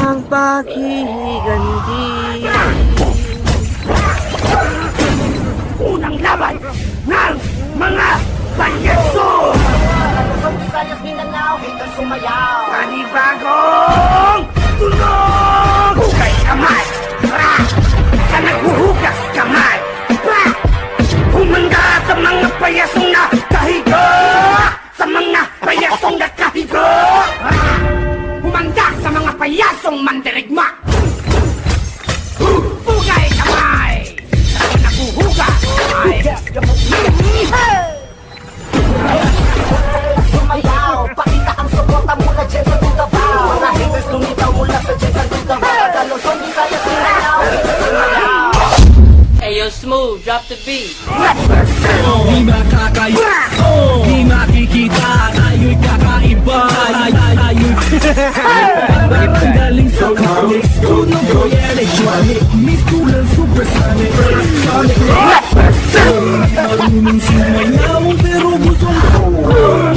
Ang paghihiganti. Unang laban ng mga panyaso! Sa Visayas, Mindanao, hitang sumayaw. Panibagong tunog! Hugay kamay! Pra! Sa naghuhugas kamay! Pra! Humanda sa mga payasong nakahiga! Sa mga payasong nakahiga! Humanda sa mga payasong mandirigma! Hugay kamay! Sa naghuhugas kamay! Sumayaw, pakita ang suporta mula dyan sa Tugabaw. Mga haters lumitaw mula sa dyan sa Tugabaw. Tagalosong, Visayas, Mindanao, hitang sumayaw. Ayo, Smooth, drop the beat. Di makakaya, di makikita, tayo'y kakaiba. Tayo'y parang galing sa comics. Tunog ko electronic, Miss Cool Supersonic. Sonic marunong sumayaw, pero gustong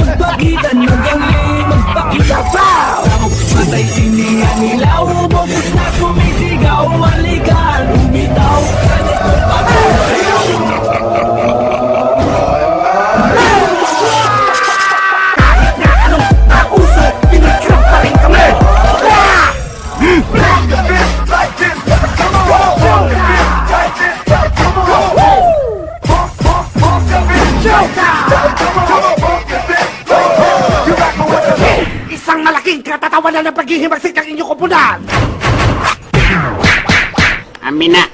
magpakita ng galing, magpakita pa. Patay sinihan nila, umabos na sumisigaw. Maligan, umitaw, kalit mo pag-ayaw. Kahit na anong nauso, pinikrap pa rin kami! Isang malaking katatawanan ng paghihimagsik ng inyong kupunan! Amin na,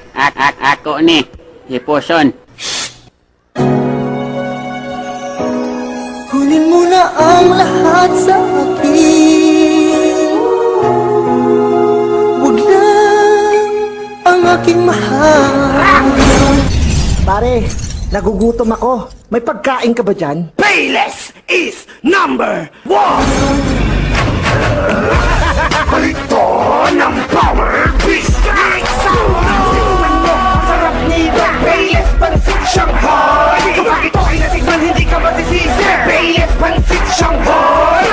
ako ni, Hiposon. Kunin mo na ang lahat sa akin. Huwag lang ang aking mahal. Pare, nagugutom ako. May pagkain ka ba dyan? Payless is number 1! Palito ng Power Beast! Sarap nito! Payless Pansit Shanghai! Kapag ito ay natikman, hindi ka masisisi! Payless Pansit Shanghai!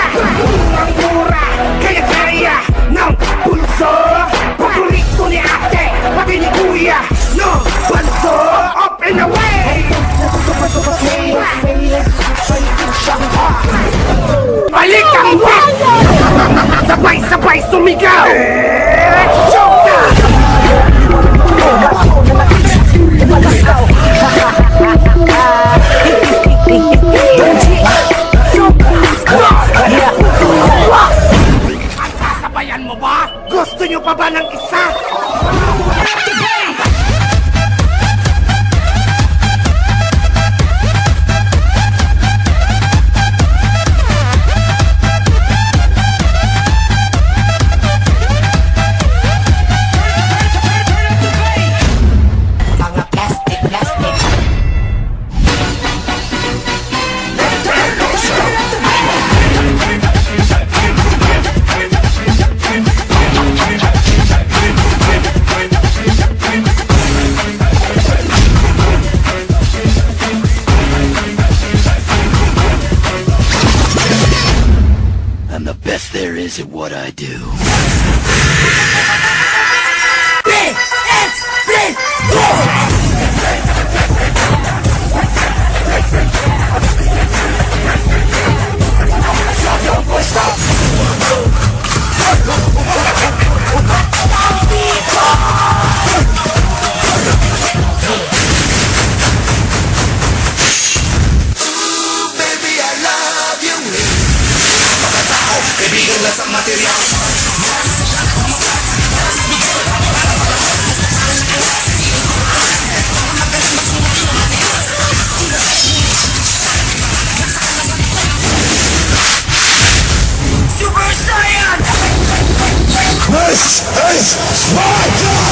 Ang mura, kaya-kaya ng pulso! Paborito ni ate, pati ni kuya ng banso! Up and away! Balik ang wet! Sabay-sabay sumigaw! At sasabayan mo ba? Gusto nyo pa ba ng isa? There is at what I do. Baby, I love mula sa material. Super Saiyan! This is Sparta!